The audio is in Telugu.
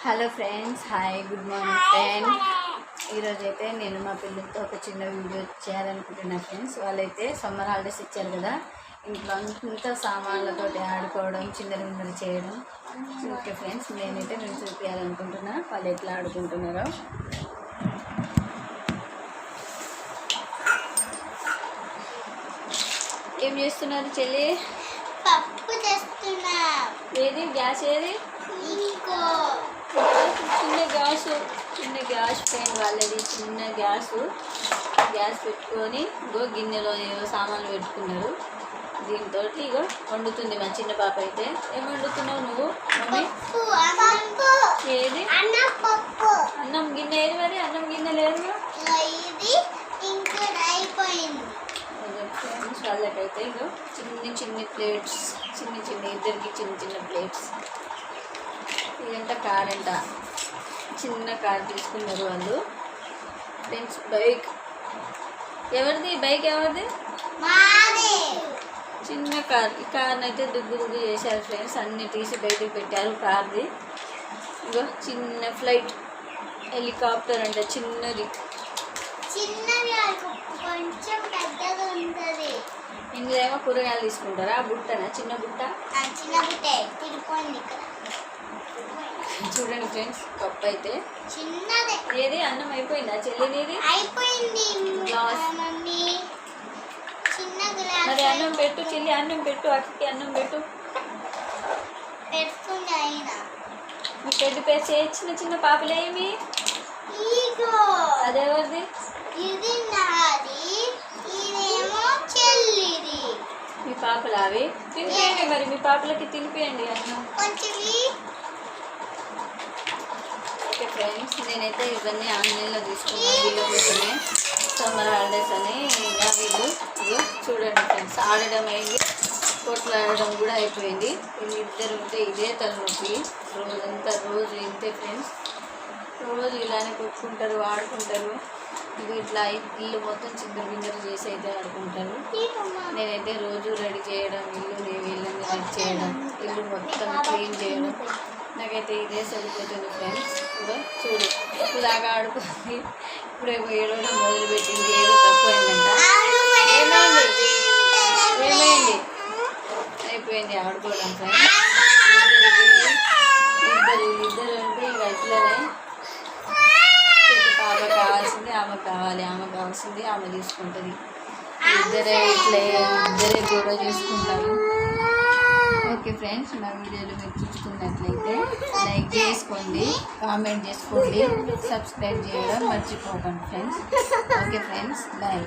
Hello friends, hi, good morning friends. ఈరోజైతే నేను మా పిల్లలతో ఒక చిన్న వీడియో చేయాలనుకుంటున్నా ఫ్రెండ్స్. వాళ్ళైతే సమ్మర్ హాలిడేస్ ఇచ్చారు కదా, ఇంట్లో అంతా సామాన్లతో ఆడుకోవడం, చిందరమిందరు చేయడం. ఓకే ఫ్రెండ్స్, నేనైతే నేను చూపించాలనుకుంటున్నా వాళ్ళు ఎట్లా ఆడుకుంటున్నారో. ఏం చేస్తున్నారు చెల్లి? పప్పు చేస్తున్నా. ఏది గ్యాస్ ఏది? చిన్న గ్యాస్ పెయిన్ వాళ్ళది. చిన్న గ్యాస్ పెట్టుకొని గిన్నెలో ఏవో సామాన్లు పెట్టుకున్నారు. దీంతో ఇగో వండుతుంది మా చిన్న పాప. అయితే ఏం వండుతున్నావు నువ్వు? ఏది అన్నం గిన్నె ఏది? మరి అన్నం గిన్నె లేదు. వాళ్ళకైతే ఇగో చిన్న ప్లేట్స్, ఇద్దరికి చిన్న ప్లేట్స్. ఇదంతా కార్ అంట, చిన్న కార్ తీసుకున్నారు వాళ్ళు ఫ్రెండ్స్. బైక్ ఎవరిది? బైక్ ఎవరిది? చిన్న కార్. ఈ కార్ని అయితే దుగ్గు చేశారు ఫ్రెండ్స్. అన్నీ తీసి బయటకు పెట్టారు కార్ది. ఇగో చిన్న ఫ్లైట్, హెలికాప్టర్ అంట, చిన్నది. ఇందులో ఏమో కూరగాయలు తీసుకుంటారా? బుట్టనా? చిన్న బుట్ట. చూడండి ఫ్రెండ్స్, కప్పు అయితే చిన్నది. ఏది అన్నం అయిపోయిందా చెల్లినిది? మరి అన్నం పెట్టు చెల్లి, అన్నం పెట్టు, అక్కకి అన్నం పెట్టు. మీ పెద్ద పేరు చిన్న పాపలేమి? అదేవరిది? మీ పాపలు అవి తినిపియండి. మరి మీ పాపలకి తినిపియండి అన్నం. ఓకే ఫ్రెండ్స్, నేనైతే ఇవన్నీ ఆన్లైన్లో తీసుకున్నాను వీళ్ళ కోసమే. సమ్మర్ హాలిడేస్ అని ఇంకా వీళ్ళు ఇదో చూడండి ఫ్రెండ్స్, ఆడడం అయింది, కొట్లాడడం కూడా అయిపోయింది. వీళ్ళిద్దరు ఉంటే ఇదే తలనొప్పి రోజు ఇంతే ఫ్రెండ్స్. రోజు ఇలానే కొట్టుకుంటారు, ఆడుకుంటారు. ఇవి ఇట్లా ఇల్లు మొత్తం చిందరబిందరు చేసి అయితే ఆడుకుంటారు. నేనైతే రోజు రెడీ చేయడం, వీళ్ళని రెడీ చేయడం, ఇల్లు మొత్తం క్లీన్ చేయడం, నాకైతే ఇదే సరిపోతుంది ఫ్రెండ్స్. ఇదో చూడు, ఇలాగా ఆడుకుంది. ఇప్పుడే ఏడవడం మొదలుపెట్టింది. ఏదో తక్కువైందంట. ఏమైంది? అయిపోయింది ఆడుకోవడం ఫ్రెండ్స్. ఇద్దరు అంటే ఇక ఇట్లనే. పాప కావాల్సింది ఆమె కావాలి, ఆమె కావాల్సింది ఆమె తీసుకుంటుంది. ఇద్దరే గొడవ చేసుకుంటారు. ఓకే ఫ్రెండ్స్, నా వీడియోలు మీరు చూస్తున్నట్లయితే లైక్ చేసుకోండి, కామెంట్ చేసుకోండి, సబ్స్క్రైబ్ చేయడం మర్చిపోకండి ఫ్రెండ్స్. Okay friends, bye.